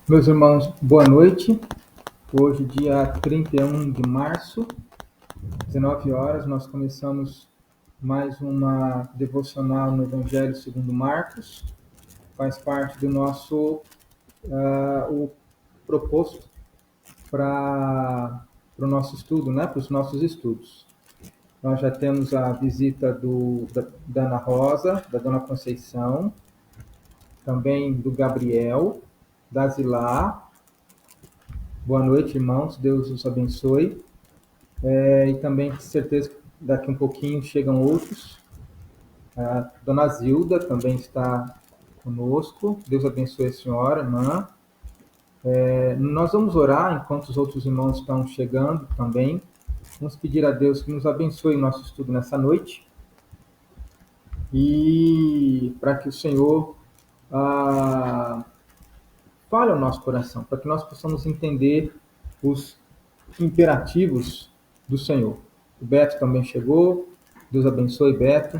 Meus irmãos, boa noite. Hoje, dia 31 de março, 19 horas, nós começamos mais uma devocional no Evangelho segundo Marcos. Faz parte do nosso o proposto para o nosso estudo, né? Para os nossos estudos. Nós já temos a visita da Ana Rosa, da Dona Conceição, também do Gabriel, da Zilá. Boa noite, irmãos. Deus os abençoe. E também, com certeza, daqui um pouquinho chegam outros. A Dona Zilda também está conosco. Deus abençoe a senhora, irmã. Nós vamos orar enquanto os outros irmãos estão chegando também. Vamos pedir a Deus que nos abençoe o nosso estudo nessa noite. E para que o Senhor fale ao nosso coração, para que nós possamos entender os imperativos do Senhor. O Beto também chegou. Deus abençoe, Beto.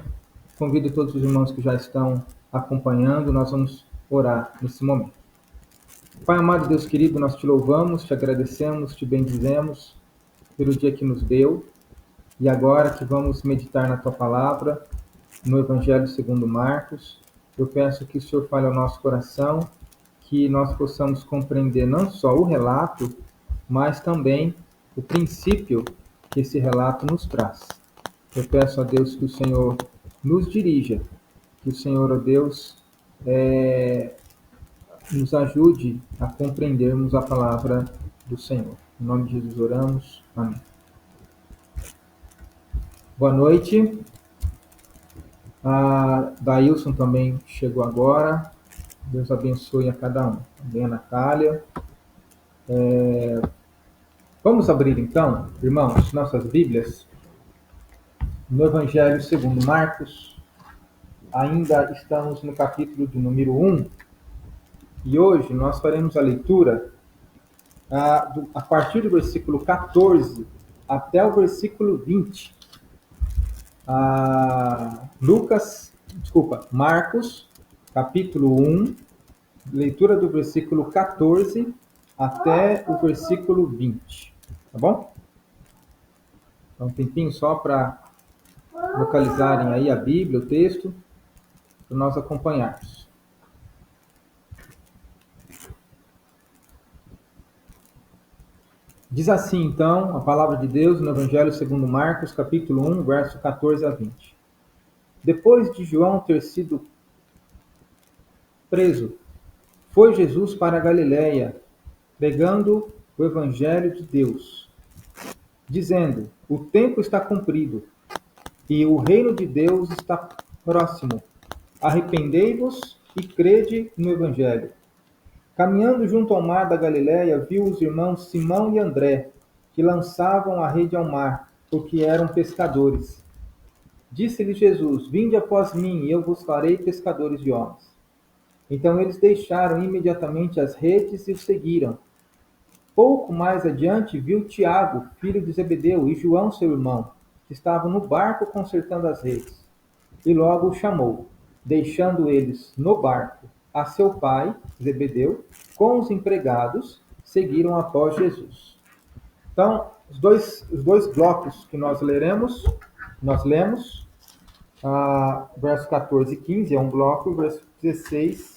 Convido todos os irmãos que já estão acompanhando. Nós vamos orar nesse momento. Pai amado, Deus querido, nós te louvamos, te agradecemos, te bendizemos pelo dia que nos deu. E agora que vamos meditar na tua palavra, no Evangelho segundo Marcos, eu peço que o Senhor fale ao nosso coração, que nós possamos compreender não só o relato, mas também o princípio que esse relato nos traz. Eu peço a Deus que o Senhor nos dirija, que o Senhor, ó Deus, nos ajude a compreendermos a palavra do Senhor. Em nome de Jesus oramos. Amém. Boa noite. A Dailson também chegou agora. Deus abençoe a cada um. Também a Natália. Vamos abrir então, irmãos, nossas Bíblias no Evangelho segundo Marcos. Ainda estamos no capítulo de número 1 e hoje nós faremos a leitura a partir do versículo 14 até o versículo 20. Marcos, capítulo 1, leitura do versículo 14 até o versículo 20. Tá bom? Então, um tempinho só para localizarem aí a Bíblia, o texto, para nós acompanharmos. Diz assim, então, a palavra de Deus no Evangelho segundo Marcos, capítulo 1, verso 14 a 20. Depois de João ter sido preso, foi Jesus para a Galiléia, pregando o Evangelho de Deus, dizendo: o tempo está cumprido, e o reino de Deus está próximo. Arrependei-vos e crede no Evangelho. Caminhando junto ao mar da Galiléia, viu os irmãos Simão e André, que lançavam a rede ao mar, porque eram pescadores. Disse-lhe Jesus: vinde após mim, e eu vos farei pescadores de homens. Então eles deixaram imediatamente as redes e o seguiram. Pouco mais adiante viu Tiago, filho de Zebedeu, e João, seu irmão, que estavam no barco consertando as redes. E logo o chamou, deixando eles no barco a seu pai, Zebedeu, com os empregados, seguiram após Jesus. Então, os dois blocos que nós lemos, verso 14 e 15 é um bloco, verso 16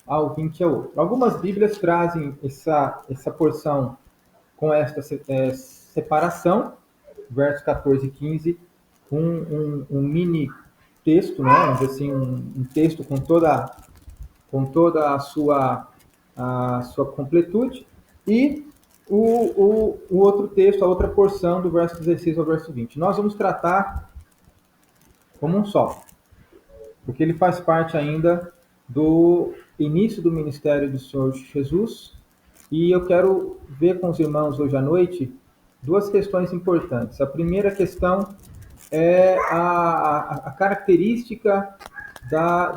ao 20 é outro. Algumas Bíblias trazem essa porção com esta separação, verso 14 e 15, um mini texto, né? Vamos dizer assim, um texto com toda a sua completude, e o outro texto, a outra porção do verso 16 ao verso 20. Nós vamos tratar como um só, porque ele faz parte ainda do início do ministério do Senhor Jesus, e eu quero ver com os irmãos hoje à noite duas questões importantes. A primeira questão é a característica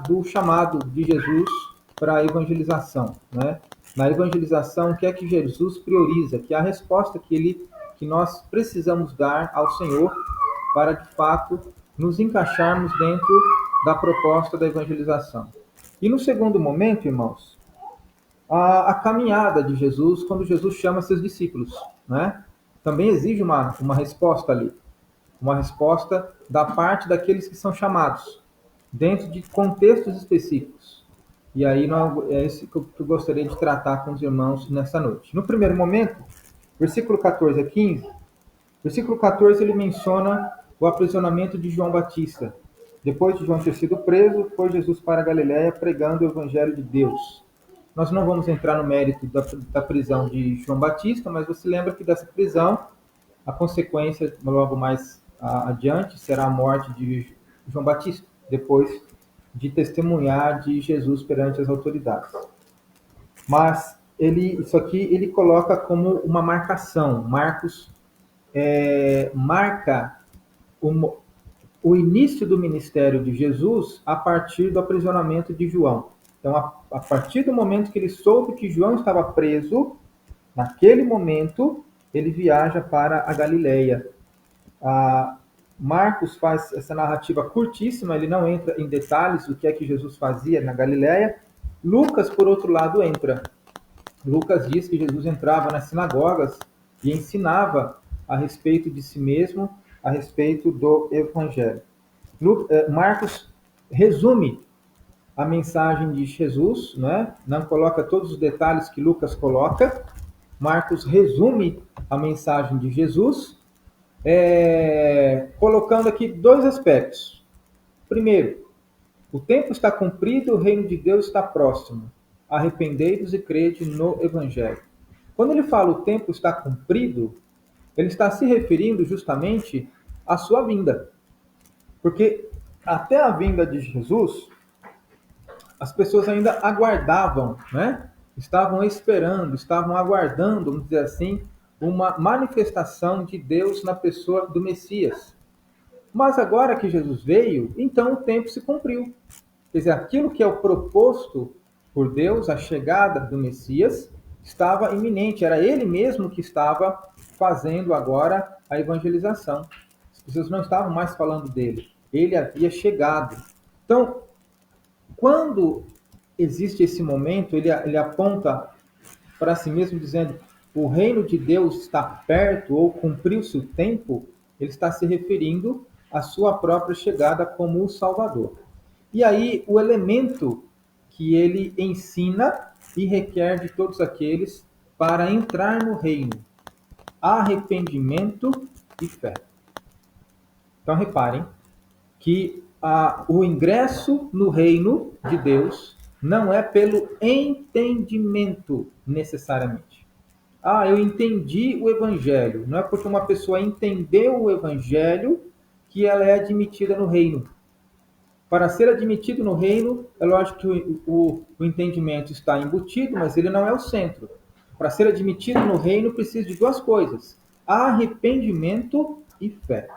do chamado de Jesus para a evangelização, né? Na evangelização, o que é que Jesus prioriza? Que é a resposta que nós precisamos dar ao Senhor para, de fato, nos encaixarmos dentro da proposta da evangelização. E no segundo momento, irmãos, a caminhada de Jesus quando Jesus chama seus discípulos, né? Também exige uma resposta ali, uma resposta da parte daqueles que são chamados, dentro de contextos específicos. E aí é isso que eu gostaria de tratar com os irmãos nessa noite. No primeiro momento, versículo 14 a 15, versículo 14 ele menciona o aprisionamento de João Batista. Depois de João ter sido preso, foi Jesus para a Galiléia pregando o evangelho de Deus. Nós não vamos entrar no mérito da prisão de João Batista, mas você lembra que dessa prisão, a consequência, logo mais adiante, será a morte de João Batista, depois de testemunhar de Jesus perante as autoridades. Mas isso aqui ele coloca como uma marcação. Marcos marca o início do ministério de Jesus a partir do aprisionamento de João. Então, a partir do momento que ele soube que João estava preso, naquele momento, ele viaja para a Galileia. Marcos faz essa narrativa curtíssima, ele não entra em detalhes do que é que Jesus fazia na Galileia. Lucas, por outro lado, entra. Lucas diz que Jesus entrava nas sinagogas e ensinava a respeito de si mesmo, a respeito do Evangelho. Marcos resume a mensagem de Jesus, né? Não coloca todos os detalhes que Lucas coloca. Marcos resume a mensagem de Jesus, colocando aqui dois aspectos. Primeiro, o tempo está cumprido, o reino de Deus está próximo. Arrependei-vos e crede no Evangelho. Quando ele fala o tempo está cumprido, ele está se referindo justamente à sua vinda. Porque até a vinda de Jesus, as pessoas ainda aguardavam, né? Estavam esperando, estavam aguardando, vamos dizer assim, uma manifestação de Deus na pessoa do Messias. Mas agora que Jesus veio, então o tempo se cumpriu. Quer dizer, aquilo que é o proposto por Deus, a chegada do Messias, estava iminente. Era ele mesmo que estava fazendo agora a evangelização. As pessoas não estavam mais falando dele. Ele havia chegado. Então, quando existe esse momento, ele aponta para si mesmo dizendo: o reino de Deus está perto ou cumpriu-se o tempo. Ele está se referindo à sua própria chegada como o Salvador. E aí, o elemento que ele ensina e requer de todos aqueles para entrar no reino: arrependimento e fé. Então, reparem que o ingresso no reino de Deus não é pelo entendimento necessariamente. Eu entendi o evangelho. Não é porque uma pessoa entendeu o evangelho que ela é admitida no reino. Para ser admitido no reino, é lógico que o entendimento está embutido, mas ele não é o centro. Para ser admitido no reino, precisa de duas coisas: arrependimento e fé.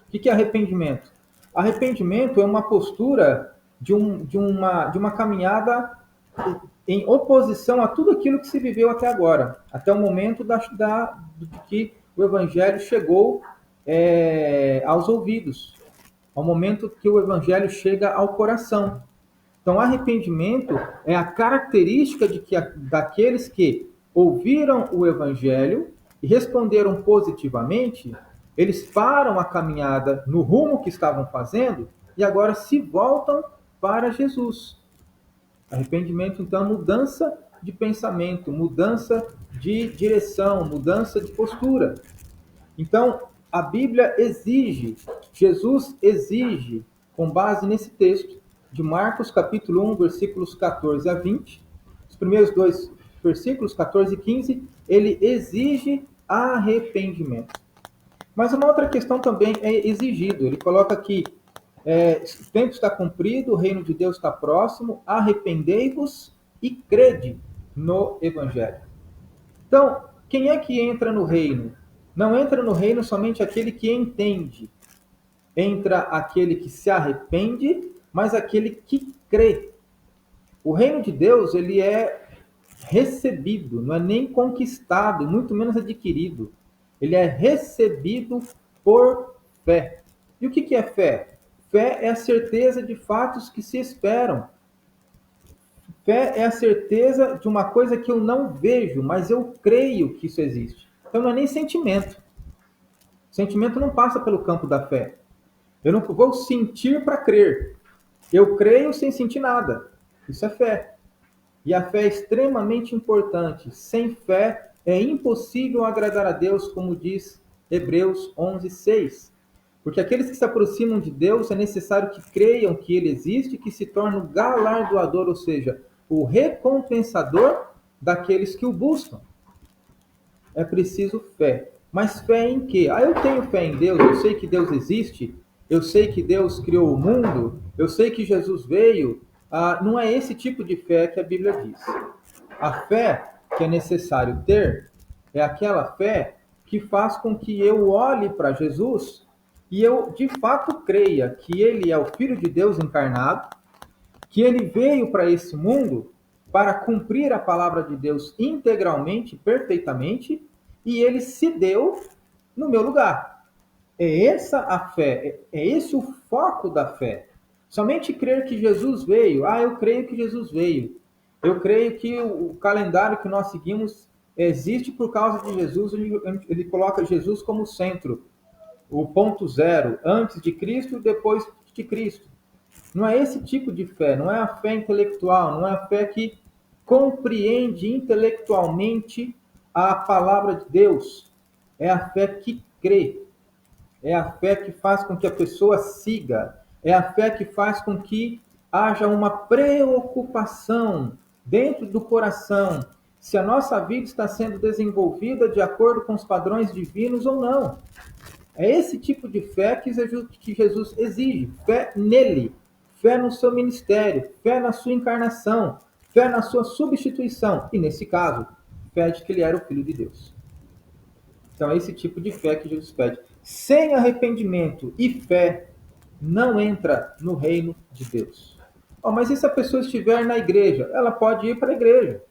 O que é arrependimento? Arrependimento é uma postura de uma caminhada em oposição a tudo aquilo que se viveu até agora, até o momento de que o Evangelho chegou aos ouvidos, ao momento que o Evangelho chega ao coração. Então, arrependimento é a característica daqueles que ouviram o Evangelho e responderam positivamente. Eles param a caminhada no rumo que estavam fazendo e agora se voltam para Jesus. Arrependimento, então, mudança de pensamento, mudança de direção, mudança de postura. Então, a Bíblia exige, Jesus exige, com base nesse texto de Marcos capítulo 1, versículos 14 a 20, os primeiros dois versículos, 14 e 15, ele exige arrependimento. Mas uma outra questão também é exigido. Ele coloca aqui: o tempo está cumprido, o reino de Deus está próximo, arrependei-vos e crede no Evangelho. Então, quem é que entra no reino? Não entra no reino somente aquele que entende. Entra aquele que se arrepende, mas aquele que crê. O reino de Deus, ele é recebido, não é nem conquistado, muito menos adquirido. Ele é recebido por fé. E o que é fé? Fé é a certeza de fatos que se esperam. Fé é a certeza de uma coisa que eu não vejo, mas eu creio que isso existe. Então não é nem sentimento. Sentimento não passa pelo campo da fé. Eu não vou sentir para crer. Eu creio sem sentir nada. Isso é fé. E a fé é extremamente importante. Sem fé é impossível agradar a Deus, como diz Hebreus 11:6. Porque aqueles que se aproximam de Deus é necessário que creiam que Ele existe e que se torne o galardoador, ou seja, o recompensador daqueles que o buscam. É preciso fé. Mas fé em quê? Eu tenho fé em Deus, eu sei que Deus existe, eu sei que Deus criou o mundo, eu sei que Jesus veio. Não é esse tipo de fé que a Bíblia diz. A fé que é necessário ter é aquela fé que faz com que eu olhe para Jesus e eu de fato creia que ele é o Filho de Deus encarnado, que ele veio para esse mundo para cumprir a palavra de Deus integralmente, perfeitamente, e ele se deu no meu lugar. É essa a fé, é esse o foco da fé. Somente crer que Jesus veio. Eu creio que Jesus veio. Eu creio que o calendário que nós seguimos existe por causa de Jesus. Ele coloca Jesus como centro, o ponto zero, antes de Cristo e depois de Cristo. Não é esse tipo de fé, não é a fé intelectual, não é a fé que compreende intelectualmente a palavra de Deus. É a fé que crê. É a fé que faz com que a pessoa siga. É a fé que faz com que haja uma preocupação dentro do coração se a nossa vida está sendo desenvolvida de acordo com os padrões divinos ou não. É esse tipo de fé que Jesus exige. Fé nele, fé no seu ministério, fé na sua encarnação, fé na sua substituição. E nesse caso, fé de que ele era o Filho de Deus. Então é esse tipo de fé que Jesus pede. Sem arrependimento e fé, não entra no reino de Deus. Mas e se a pessoa estiver na igreja? Ela pode ir para a igreja.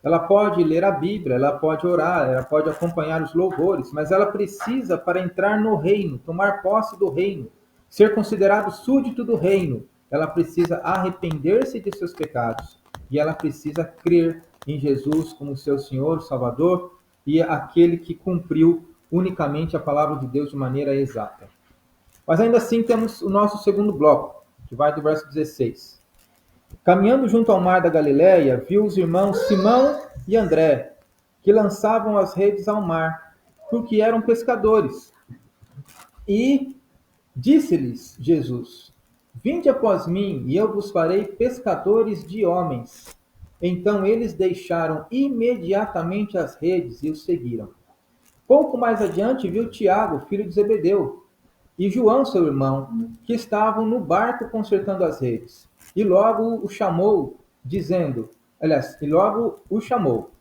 Ela pode ler a Bíblia, ela pode orar, ela pode acompanhar os louvores, mas ela precisa, para entrar no reino, tomar posse do reino, ser considerado súdito do reino, ela precisa arrepender-se de seus pecados e ela precisa crer em Jesus como seu Senhor, Salvador e aquele que cumpriu unicamente a palavra de Deus de maneira exata. Mas ainda assim temos o nosso segundo bloco, que vai do verso 16. Caminhando junto ao mar da Galileia, viu os irmãos Simão e André, que lançavam as redes ao mar, porque eram pescadores. E disse-lhes Jesus: Vinde após mim, e eu vos farei pescadores de homens. Então eles deixaram imediatamente as redes e o seguiram. Pouco mais adiante viu Tiago, filho de Zebedeu, e João, seu irmão, que estavam no barco consertando as redes. E logo o chamou, dizendo, e logo o chamou.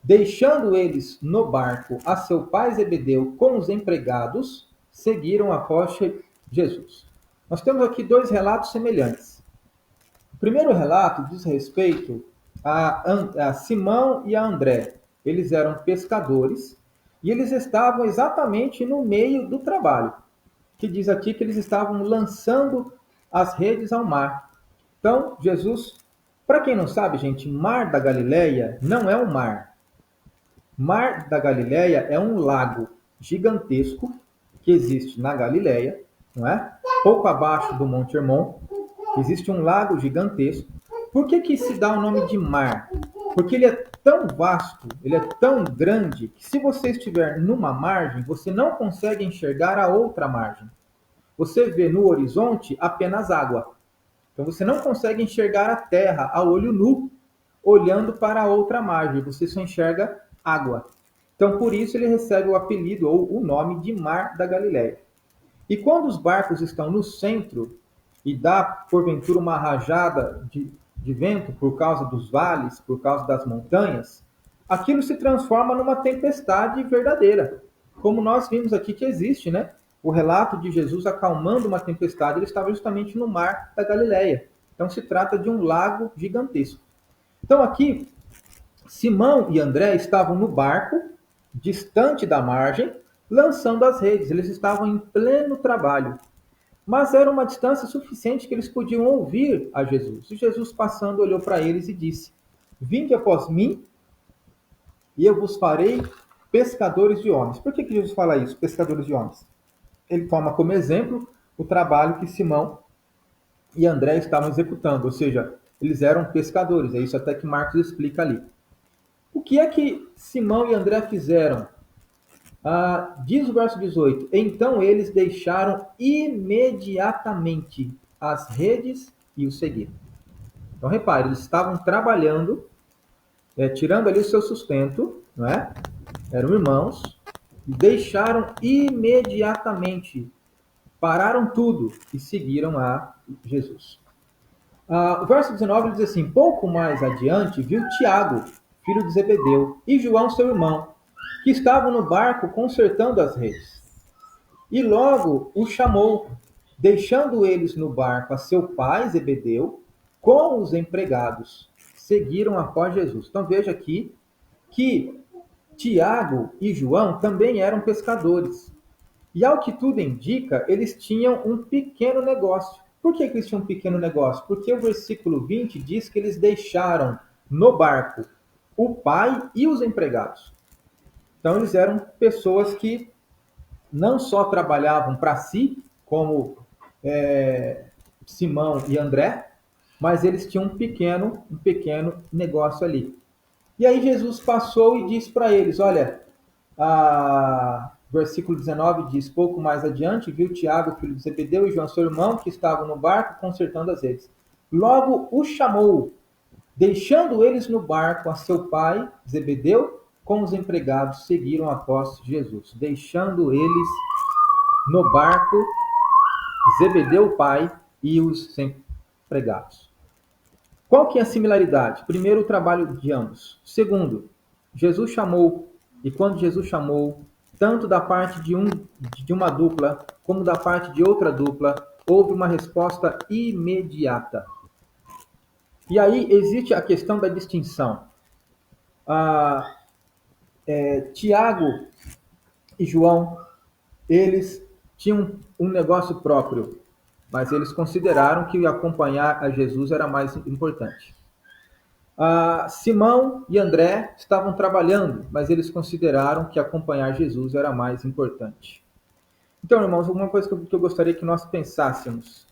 Deixando eles no barco a seu pai Zebedeu com os empregados, seguiram após Jesus. Nós temos aqui dois relatos semelhantes. O primeiro relato diz respeito a Simão e a André. Eles eram pescadores e eles estavam exatamente no meio do trabalho, que diz aqui que eles estavam lançando as redes ao mar. Então, Jesus, para quem não sabe, gente, Mar da Galileia não é um mar. Mar da Galileia é um lago gigantesco que existe na Galileia, não é? Pouco abaixo do Monte Hermon, existe um lago gigantesco. Por que se dá o nome de mar? Porque ele é tão vasto, ele é tão grande, que se você estiver numa margem, você não consegue enxergar a outra margem. Você vê no horizonte apenas água. Então você não consegue enxergar a terra a olho nu, olhando para a outra margem. Você só enxerga água. Então por isso ele recebe o apelido ou o nome de Mar da Galileia. E quando os barcos estão no centro e dá porventura uma rajada de vento por causa dos vales, por causa das montanhas, aquilo se transforma numa tempestade verdadeira. Como nós vimos aqui que existe, né? O relato de Jesus acalmando uma tempestade, ele estava justamente no mar da Galileia. Então se trata de um lago gigantesco. Então aqui, Simão e André estavam no barco, distante da margem, lançando as redes. Eles estavam em pleno trabalho. mas era uma distância suficiente que eles podiam ouvir a Jesus. E Jesus, passando, olhou para eles e disse: Vinde após mim, e eu vos farei pescadores de homens. Por que Jesus fala isso, pescadores de homens? Ele toma como exemplo o trabalho que Simão e André estavam executando, ou seja, eles eram pescadores. É isso até que Marcos explica ali. O que é que Simão e André fizeram? Diz o verso 18: Então eles deixaram imediatamente as redes e o seguiram. Então repare, eles estavam trabalhando, tirando ali o seu sustento, não é? Eram irmãos, e deixaram imediatamente, pararam tudo e seguiram a Jesus. O verso 19 diz assim: Pouco mais adiante viu Tiago, filho de Zebedeu, e João, seu irmão, que estavam no barco consertando as redes. E logo o chamou, deixando eles no barco a seu pai Zebedeu, com os empregados, seguiram após Jesus. Então veja aqui que Tiago e João também eram pescadores. E ao que tudo indica, eles tinham um pequeno negócio. Por que eles tinham um pequeno negócio? Porque o versículo 20 diz que eles deixaram no barco o pai e os empregados. Então eles eram pessoas que não só trabalhavam para si, como Simão e André, mas eles tinham um pequeno negócio ali. E aí Jesus passou e disse para eles: olha, versículo 19 diz: pouco mais adiante viu Tiago, filho de Zebedeu, e João, seu irmão, que estavam no barco consertando as redes. Logo o chamou, deixando eles no barco a seu pai, Zebedeu, com os empregados, seguiram após Jesus. Deixando eles no barco, Zebedeu, o pai, e os empregados. Qual que é a similaridade? Primeiro, o trabalho de ambos. Segundo, Jesus chamou, e quando Jesus chamou, tanto da parte de uma dupla, como da parte de outra dupla, houve uma resposta imediata. E aí existe a questão da distinção. Tiago e João, eles tinham um negócio próprio, mas eles consideraram que acompanhar a Jesus era mais importante. Simão e André estavam trabalhando, mas eles consideraram que acompanhar Jesus era mais importante. Então, irmãos, alguma coisa que eu gostaria que nós pensássemos,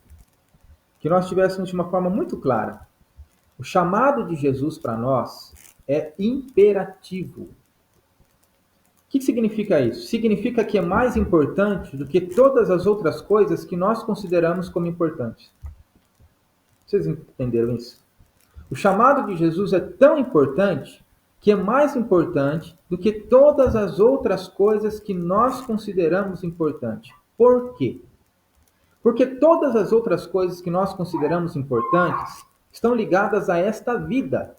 que nós tivéssemos de uma forma muito clara. O chamado de Jesus para nós é imperativo. O que significa isso? Significa que é mais importante do que todas as outras coisas que nós consideramos como importantes. Vocês entenderam isso? O chamado de Jesus é tão importante que é mais importante do que todas as outras coisas que nós consideramos importantes. Por quê? Porque todas as outras coisas que nós consideramos importantes estão ligadas a esta vida.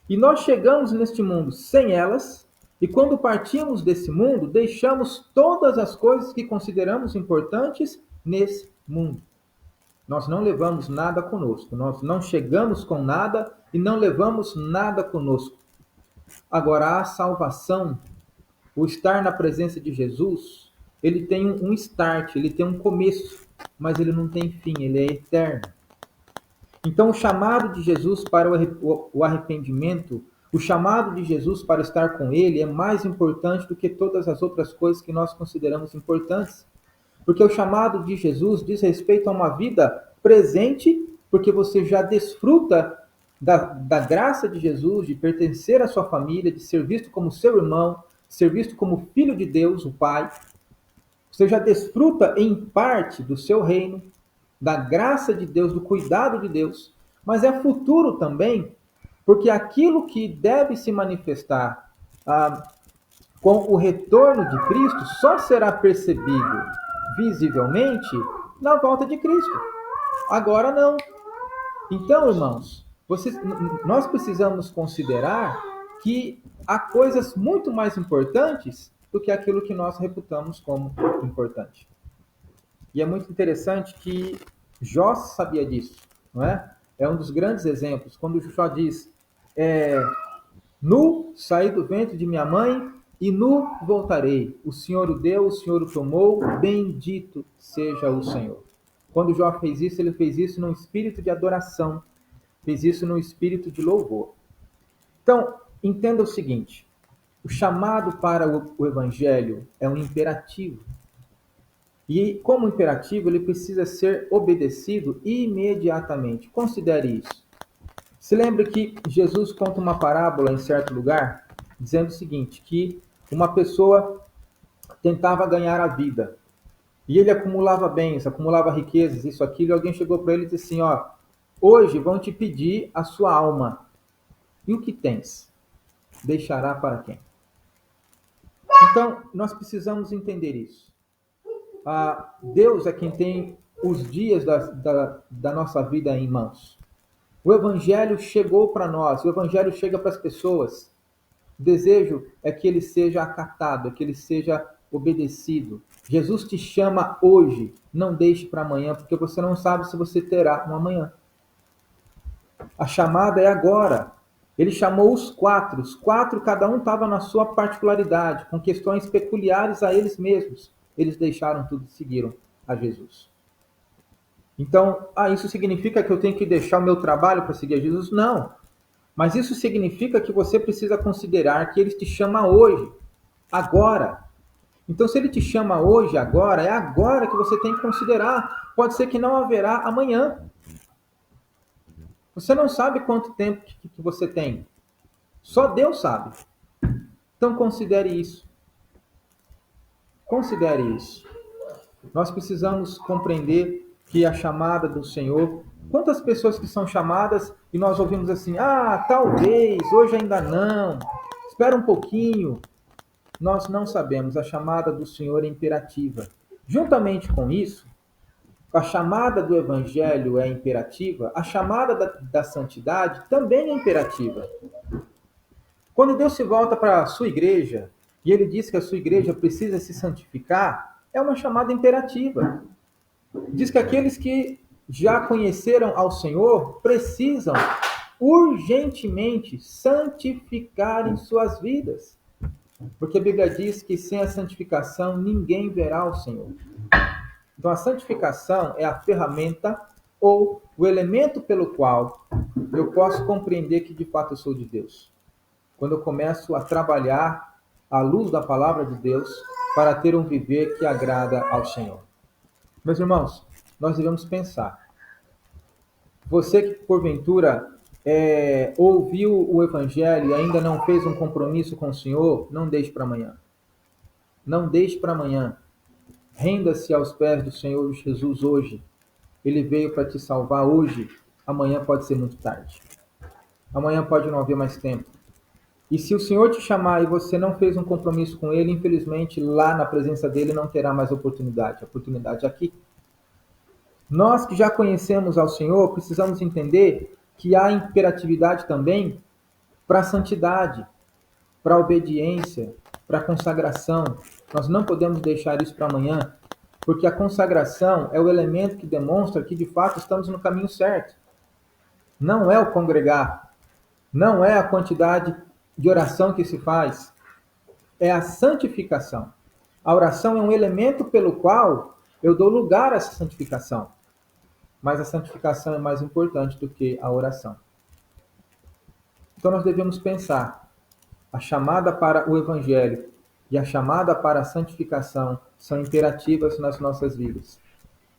E nós chegamos neste mundo sem elas, e quando partimos desse mundo, deixamos todas as coisas que consideramos importantes nesse mundo. Nós não levamos nada conosco, nós não chegamos com nada e não levamos nada conosco. Agora, a salvação, o estar na presença de Jesus, ele tem um start, ele tem um começo, mas ele não tem fim, ele é eterno. Então, o chamado de Jesus para o arrependimento, o chamado de Jesus para estar com ele é mais importante do que todas as outras coisas que nós consideramos importantes. Porque o chamado de Jesus diz respeito a uma vida presente, porque você já desfruta da graça de Jesus, de pertencer à sua família, de ser visto como seu irmão, de ser visto como filho de Deus, o Pai. Você já desfruta em parte do seu reino, da graça de Deus, do cuidado de Deus. Mas é futuro também, porque aquilo que deve se manifestar com o retorno de Cristo só será percebido visivelmente na volta de Cristo. Agora não. Então, irmãos, nós precisamos considerar que há coisas muito mais importantes do que aquilo que nós reputamos como importante. E é muito interessante que Jó sabia disso, não é? É um dos grandes exemplos. Quando Jó diz, nu saí do ventre de minha mãe e nu voltarei. O Senhor o deu, o Senhor o tomou, bendito seja o Senhor. Quando Jó fez isso, ele fez isso num espírito de adoração, fez isso num espírito de louvor. Então, entenda o seguinte: o chamado para o evangelho é um imperativo. E, como imperativo, ele precisa ser obedecido imediatamente. Considere isso. Se lembre que Jesus conta uma parábola em certo lugar, dizendo o seguinte, que uma pessoa tentava ganhar a vida. E ele acumulava bens, acumulava riquezas, isso, aquilo, e alguém chegou para ele e disse assim, ó, hoje vão te pedir a sua alma. E o que tens? Deixará para quem? Então, nós precisamos entender isso. Deus é quem tem os dias da nossa vida em mãos. O Evangelho chegou para nós, o Evangelho chega para as pessoas. O desejo é que ele seja acatado, é que ele seja obedecido. Jesus te chama hoje, não deixe para amanhã, porque você não sabe se você terá um amanhã. A chamada é agora. Ele chamou os quatro, cada um estava na sua particularidade, com questões peculiares a eles mesmos. Eles deixaram tudo e seguiram a Jesus. Então, isso significa que eu tenho que deixar o meu trabalho para seguir a Jesus? Não. Mas isso significa que você precisa considerar que ele te chama hoje, agora. Então, se ele te chama hoje, agora, é agora que você tem que considerar. Pode ser que não haverá amanhã. Você não sabe quanto tempo que você tem. Só Deus sabe. Então, considere isso. Considere isso. Nós precisamos compreender que a chamada do Senhor... Quantas pessoas que são chamadas e nós ouvimos assim, talvez, hoje ainda não, espera um pouquinho. Nós não sabemos, a chamada do Senhor é imperativa. Juntamente com isso, a chamada do Evangelho é imperativa, a chamada da santidade também é imperativa. Quando Deus se volta para a sua igreja, e ele diz que a sua igreja precisa se santificar, é uma chamada imperativa. Diz que aqueles que já conheceram ao Senhor precisam urgentemente santificarem suas vidas. Porque a Bíblia diz que sem a santificação ninguém verá o Senhor. Então a santificação é a ferramenta ou o elemento pelo qual eu posso compreender que de fato eu sou de Deus. Quando eu começo a trabalhar à luz da palavra de Deus para ter um viver que agrada ao Senhor. Meus irmãos, nós devemos pensar. Você que porventura ouviu o Evangelho e ainda não fez um compromisso com o Senhor, não deixe para amanhã. Não deixe para amanhã. Renda-se aos pés do Senhor Jesus hoje. Ele veio para te salvar hoje. Amanhã pode ser muito tarde. Amanhã pode não haver mais tempo. E se o Senhor te chamar e você não fez um compromisso com Ele, infelizmente lá na presença dEle não terá mais oportunidade. A oportunidade é aqui. Nós que já conhecemos ao Senhor, precisamos entender que há imperatividade também para a santidade, para a obediência, para a consagração. Nós não podemos deixar isso para amanhã, porque a consagração é o elemento que demonstra que de fato estamos no caminho certo. Não é o congregar, não é a quantidade de oração que se faz, é a santificação. A oração é um elemento pelo qual eu dou lugar a essa santificação. Mas a santificação é mais importante do que a oração. Então nós devemos pensar, a chamada para o Evangelho e a chamada para a santificação são imperativas nas nossas vidas.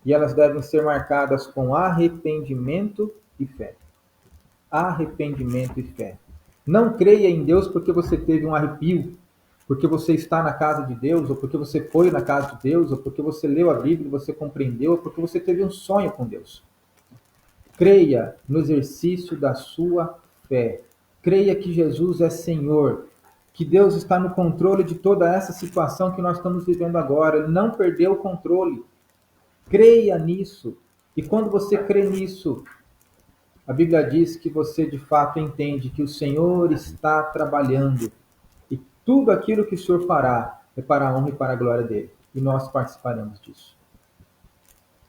E elas devem ser marcadas com arrependimento e fé. Arrependimento e fé. Não creia em Deus porque você teve um arrepio, porque você está na casa de Deus, ou porque você foi na casa de Deus, ou porque você leu a Bíblia e você compreendeu, ou porque você teve um sonho com Deus. Creia no exercício da sua fé. Creia que Jesus é Senhor, que Deus está no controle de toda essa situação que nós estamos vivendo agora. Ele não perdeu o controle. Creia nisso. E quando você crê nisso, a Bíblia diz que você de fato entende que o Senhor está trabalhando. E tudo aquilo que o Senhor fará é para a honra e para a glória dele. E nós participaremos disso.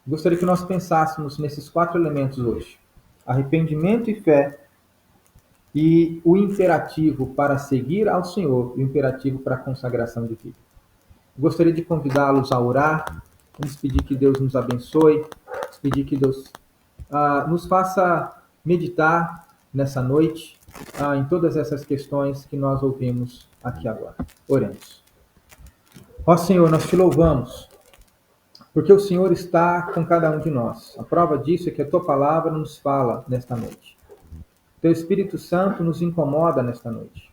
Gostaria que nós pensássemos nesses 4 elementos hoje. Arrependimento e fé. E o imperativo para seguir ao Senhor e o imperativo para a consagração de vida. Gostaria de convidá-los a orar. Vamos pedir que Deus nos abençoe. pedir que Deus nos faça meditar nessa noite em todas essas questões que nós ouvimos aqui agora. Oremos. Ó Senhor, nós te louvamos, porque o Senhor está com cada um de nós. A prova disso é que a tua palavra nos fala nesta noite. Teu Espírito Santo nos incomoda nesta noite.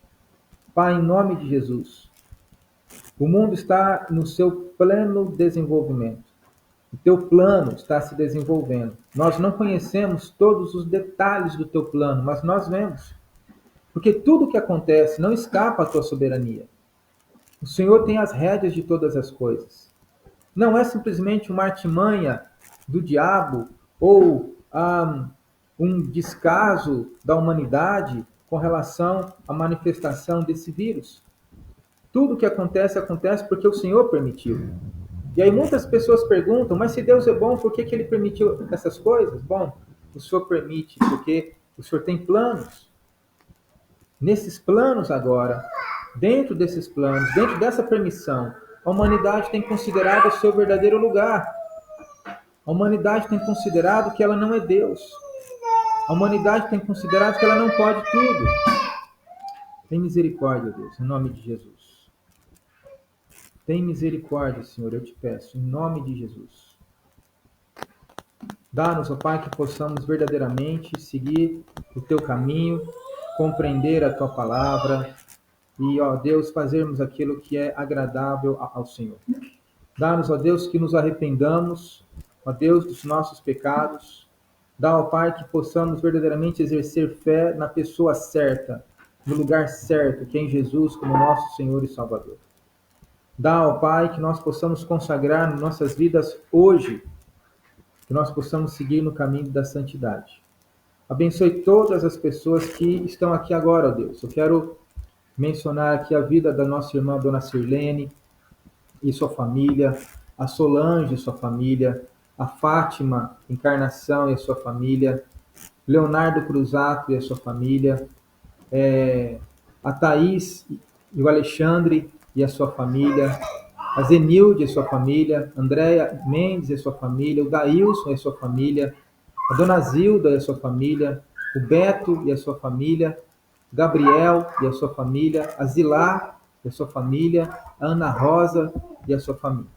Pai, em nome de Jesus, o mundo está no seu pleno desenvolvimento. O teu plano está se desenvolvendo. Nós não conhecemos todos os detalhes do teu plano, mas nós vemos. Porque tudo o que acontece não escapa à tua soberania. O Senhor tem as rédeas de todas as coisas. Não é simplesmente uma artimanha do diabo ou um descaso da humanidade com relação à manifestação desse vírus. Tudo o que acontece, acontece porque o Senhor permitiu. E aí muitas pessoas perguntam, mas se Deus é bom, por que Ele permitiu essas coisas? Bom, o Senhor permite porque o Senhor tem planos. Nesses planos agora, dentro desses planos, dentro dessa permissão, a humanidade tem considerado o seu verdadeiro lugar. A humanidade tem considerado que ela não é Deus. A humanidade tem considerado que ela não pode tudo. Tem misericórdia, Deus, em nome de Jesus. Tem misericórdia, Senhor, eu te peço, em nome de Jesus. Dá-nos, ó Pai, que possamos verdadeiramente seguir o teu caminho, compreender a tua palavra e, ó Deus, fazermos aquilo que é agradável ao Senhor. Dá-nos, ó Deus, que nos arrependamos, ó Deus, dos nossos pecados. Dá, ó Pai, que possamos verdadeiramente exercer fé na pessoa certa, no lugar certo, que é em Jesus como nosso Senhor e Salvador. Dá, ó Pai, que nós possamos consagrar nossas vidas hoje, que nós possamos seguir no caminho da santidade. Abençoe todas as pessoas que estão aqui agora, ó Deus. Eu quero mencionar aqui a vida da nossa irmã Dona Sirlene e sua família, a Solange e sua família, a Fátima Encarnação e a sua família, Leonardo Cruzato e a sua família, a Thaís e o Alexandre e a sua família, a Zenilde e a sua família, Andréia Mendes e a sua família, o Daílson e a sua família, a Dona Zilda e a sua família, o Beto e a sua família, Gabriel e a sua família, a Zilá e a sua família, a Ana Rosa e a sua família.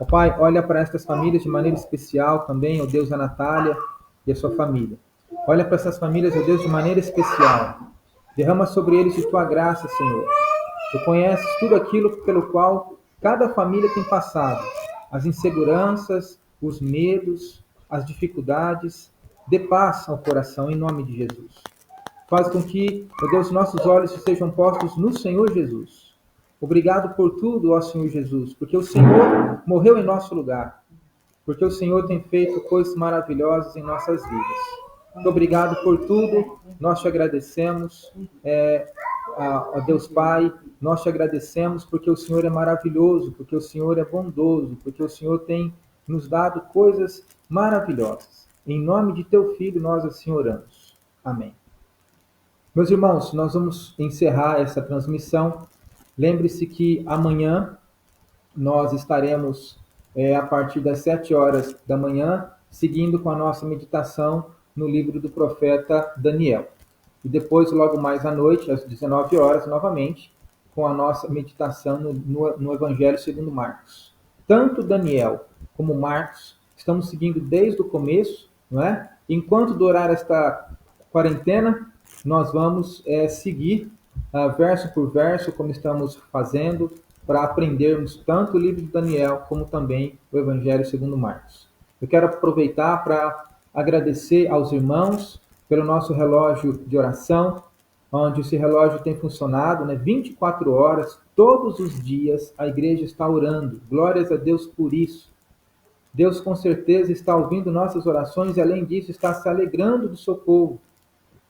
Ó Pai, olha para estas famílias de maneira especial também, ó Deus, a Natália e a sua família. Olha para essas famílias, ó Deus, de maneira especial. Derrama sobre eles de tua graça, Senhor. Tu conheces tudo aquilo pelo qual cada família tem passado, as inseguranças, os medos, as dificuldades. Dê paz ao coração, em nome de Jesus. Faz com que, ó Deus, nossos olhos sejam postos no Senhor Jesus. Obrigado por tudo, ó Senhor Jesus, porque o Senhor morreu em nosso lugar, porque o Senhor tem feito coisas maravilhosas em nossas vidas. Muito obrigado por tudo, nós te agradecemos, ó Deus Pai, nós te agradecemos porque o Senhor é maravilhoso, porque o Senhor é bondoso, porque o Senhor tem nos dado coisas maravilhosas. Em nome de teu Filho nós assim oramos. Amém. Meus irmãos, nós vamos encerrar essa transmissão. Lembre-se que amanhã nós estaremos a partir das 7 horas da manhã, seguindo com a nossa meditação no livro do profeta Daniel. E depois, logo mais à noite, às 19 horas, novamente, com a nossa meditação no Evangelho segundo Marcos. Tanto Daniel como Marcos estamos seguindo desde o começo, não é? Enquanto durar esta quarentena, nós vamos seguir verso por verso, como estamos fazendo, para aprendermos tanto o livro de Daniel, como também o Evangelho segundo Marcos. Eu quero aproveitar para agradecer aos irmãos pelo nosso relógio de oração, onde esse relógio tem funcionado 24 horas, todos os dias a igreja está orando. Glórias a Deus por isso. Deus com certeza está ouvindo nossas orações e além disso está se alegrando do seu povo.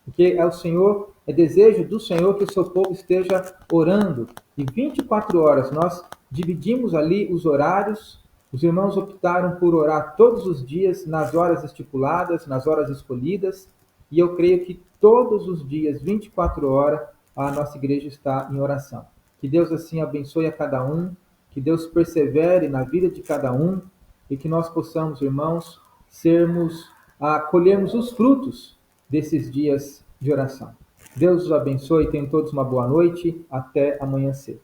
Porque é desejo do Senhor que o seu povo esteja orando. E 24 horas nós dividimos ali os horários. Os irmãos optaram por orar todos os dias, nas horas estipuladas, nas horas escolhidas. E eu creio que todos os dias, 24 horas, a nossa igreja está em oração. Que Deus assim abençoe a cada um, que Deus persevere na vida de cada um e que nós possamos, irmãos, colhermos os frutos desses dias de oração. Deus os abençoe, tenham todos uma boa noite, até amanhã cedo.